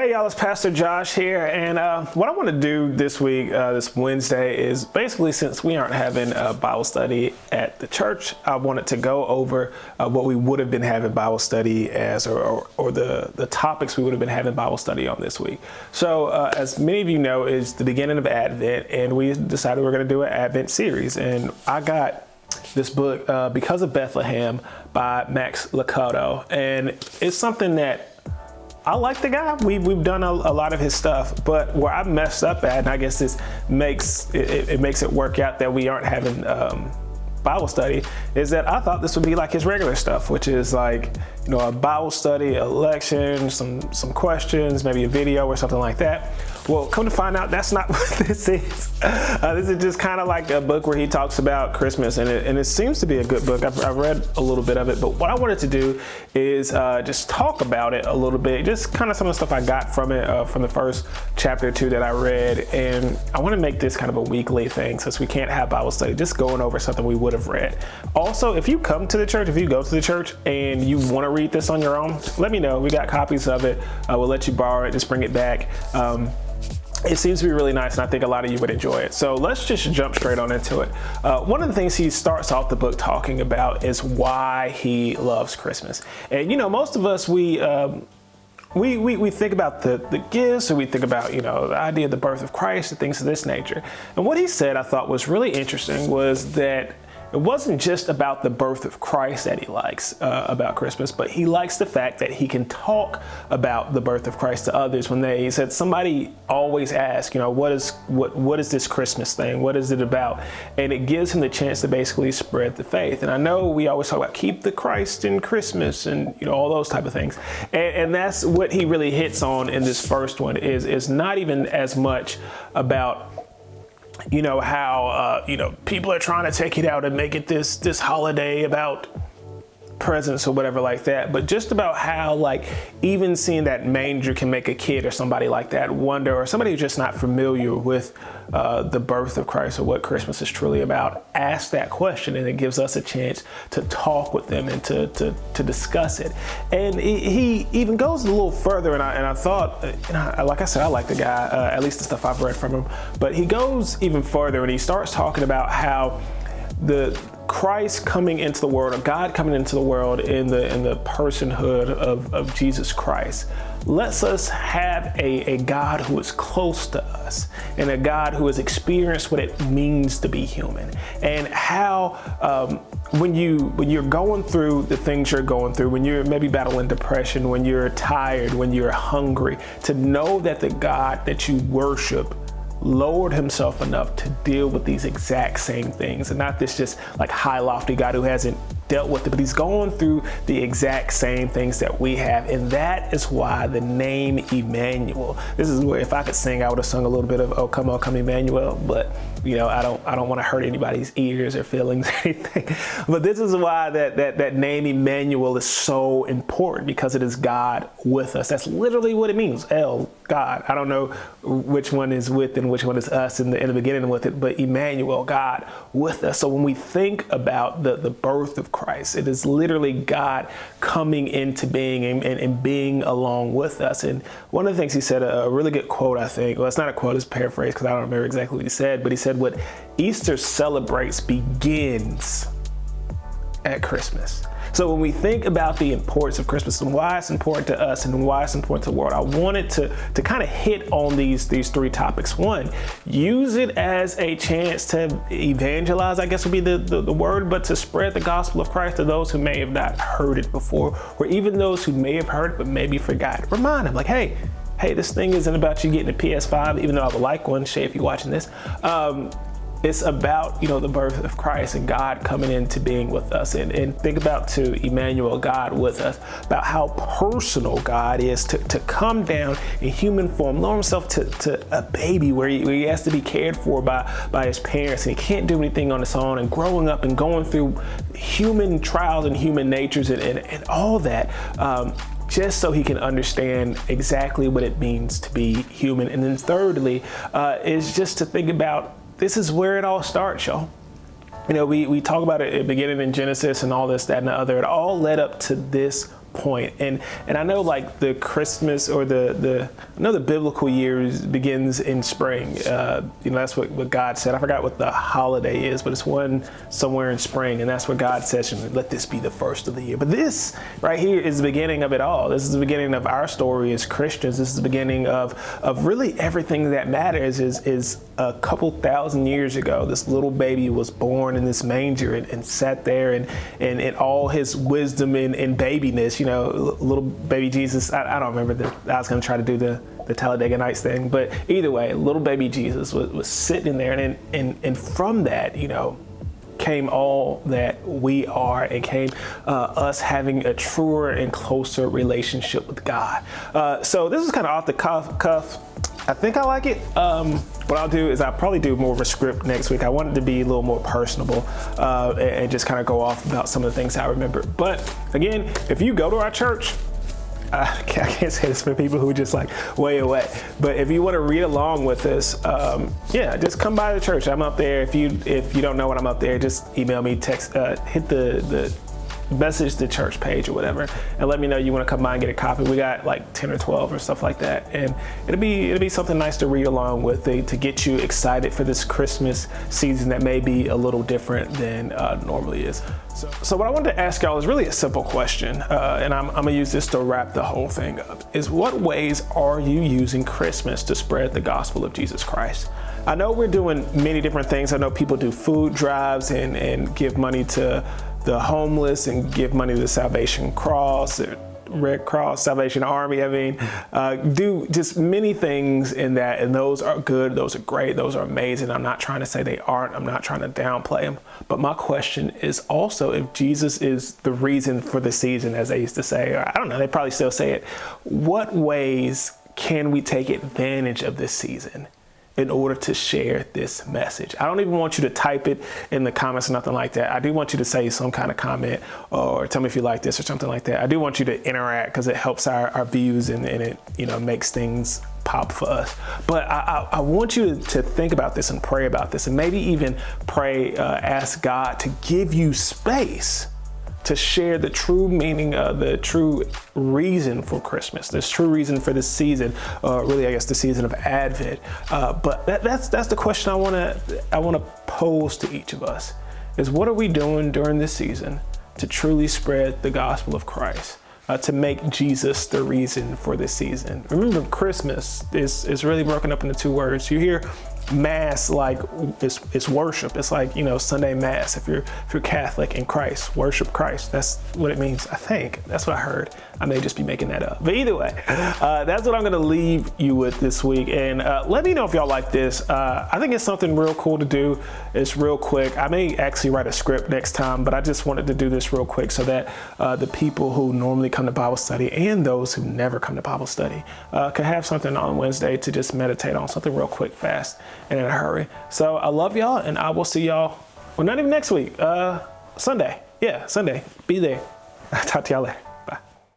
Hey y'all, it's Pastor Josh here, and what I want to do this week, this Wednesday, is basically, since we aren't having a Bible study at the church, I wanted to go over what we would have been having Bible study as, or the topics we would have been having Bible study on this week. So as many of you know, it's the beginning of Advent, and we decided we're going to do an Advent series, and I got this book, Because of Bethlehem by Max Lucado, and it's something that I like the guy. We've done a lot of his stuff, but where I messed up at, and I guess this makes it work out that we aren't having Bible study, is that I thought this would be like his regular stuff, which is like, you know, a Bible study, a lecture, some questions, maybe a video or something like that. Well, come to find out, that's not what this is. This is just kind of like a book where he talks about Christmas, and it seems to be a good book. I've read a little bit of it, but what I wanted to do is just talk about it a little bit, just kind of some of the stuff I got from it, from the first chapter or two that I read. And I want to make this kind of a weekly thing, since we can't have Bible study, just going over something we would have read. Also, if you come to the church, if you go to the church and you want to read this on your own, let me know. We got copies of it. We'll let you borrow it, just bring it back. It seems to be really nice, and I think a lot of you would enjoy it. So let's just jump straight on into it. One of the things he starts off the book talking about is why he loves Christmas. And, you know, most of us, we think about the gifts, or we think about, you know, the idea of the birth of Christ and things of this nature. And what he said I thought was really interesting was that it wasn't just about the birth of Christ that he likes about Christmas, but he likes the fact that he can talk about the birth of Christ to others. He said somebody always asks, you know, what is this Christmas thing? What is it about? And it gives him the chance to basically spread the faith. And I know we always talk about keep the Christ in Christmas and, you know, all those type of things. And that's what he really hits on in this first one, is not even as much about, you know, how, you know, people are trying to take it out and make it this holiday about presents or whatever like that, but just about how, like, even seeing that manger can make a kid or somebody like that wonder, or somebody who's just not familiar with the birth of Christ or what Christmas is truly about, ask that question, and it gives us a chance to talk with them and to discuss it. And he even goes a little further, and I thought, you know, like I said, I like the guy, at least the stuff I've read from him, but he goes even further, and he starts talking about how the Christ coming into the world, or God coming into the world in the personhood of Jesus Christ, lets us have a God who is close to us, and a God who has experienced what it means to be human, and how when you're going through the things you're going through, when you're maybe battling depression, when you're tired, when you're hungry, to know that the God that you worship lowered himself enough to deal with these exact same things, and not this just like high lofty God who hasn't dealt with it, but he's going through the exact same things that we have. And that is why the name Emmanuel, this is where, if I could sing, I would have sung a little bit of "Oh Come, Oh Come Emmanuel," but you know, I don't want to hurt anybody's ears or feelings or anything. But this is why that name Emmanuel is so important, because it is God with us. That's literally what it means. God. I don't know which one is with and which one is us in the beginning with it, but Emmanuel, God with us. So when we think about the birth of Christ, it is literally God coming into being and being along with us. And one of the things he said, a really good quote, I think, well, it's not a quote, it's a paraphrase, because I don't remember exactly what he said, but he said, what Easter celebrates begins at Christmas. So when we think about the importance of Christmas and why it's important to us and why it's important to the world, I wanted to kind of hit on these three topics. One, use it as a chance to evangelize, I guess would be the word, but to spread the gospel of Christ to those who may have not heard it before, or even those who may have heard it but maybe forgot. Remind them, like, hey, this thing isn't about you getting a PS5, even though I would like one, Shay, if you're watching this. It's about, you know, the birth of Christ and God coming into being with us. And think about, to Emmanuel, God with us, about how personal God is to come down in human form, lower himself to a baby where he has to be cared for by his parents, and he can't do anything on his own, and growing up and going through human trials and human natures and all that. Just so he can understand exactly what it means to be human. And then thirdly, is just to think about, this is where it all starts, y'all. You know, we talk about it beginning in Genesis and all this, that, and the other. It all led up to this point. And I know like the Christmas or I know the biblical year begins in spring. That's what God said. I forgot what the holiday is, but it's one somewhere in spring. And that's what God says, let this be the first of the year. But this right here is the beginning of it all. This is the beginning of our story as Christians. This is the beginning of really everything that matters. Is a couple thousand years ago, this little baby was born in this manger and sat there and in all his wisdom and babiness, little baby Jesus. I don't remember I was going to try to do the Talladega Nights thing, but either way, little baby Jesus was sitting in there, and from that, came all that we are, and came us having a truer and closer relationship with God. So this is kind of off the cuff. I think I like it. What I'll do is I'll probably do more of a script next week. I want it to be a little more personable and just kind of go off about some of the things I remember. But again, if you go to our church, I can't say this for people who are just like way away, but if you want to read along with us, just come by the church. I'm up there. If you don't know when I'm up there, just email me, text, hit the message the church page or whatever, and let me know you want to come by and get a copy. We got like 10 or 12 or stuff like that, and it'll be something nice to read along with, to get you excited for this Christmas season that may be a little different than normally is. So what I wanted to ask y'all is really a simple question, and I'm gonna use this to wrap the whole thing up, is what ways are you using Christmas to spread the gospel of Jesus Christ? I know we're doing many different things. I know people do food drives and give money to the homeless and give money to the Salvation Cross, Red Cross, Salvation Army. Do just many things in that, and those are good. Those are great. Those are amazing. I'm not trying to say they aren't. I'm not trying to downplay them. But my question is also, if Jesus is the reason for the season, as they used to say, or I don't know, they probably still say it, what ways can we take advantage of this season in order to share this message? I don't even want you to type it in the comments or nothing like that. I do want you to say some kind of comment or tell me if you like this or something like that. I do want you to interact because it helps our views and it makes things pop for us. But I want you to think about this and pray about this, and maybe even pray, ask God to give you space to share the true meaning, the true reason for Christmas, this true reason for this season, really, I guess, the season of Advent. But that's the question I wanna pose to each of us: is what are we doing during this season to truly spread the gospel of Christ, to make Jesus the reason for this season? Remember, Christmas is really broken up into two words. You hear Mass, like it's worship. It's like, Sunday Mass. If you're Catholic in Christ, worship Christ. That's what it means. I think that's what I heard. I may just be making that up. But either way, that's what I'm going to leave you with this week. And let me know if y'all like this. I think it's something real cool to do. It's real quick. I may actually write a script next time, but I just wanted to do this real quick so that the people who normally come to Bible study and those who never come to Bible study could have something on Wednesday to just meditate on, something real quick, fast, and in a hurry. So I love y'all, and I will see y'all, well, not even next week, Sunday. Yeah, Sunday. Be there. I'll talk to y'all later.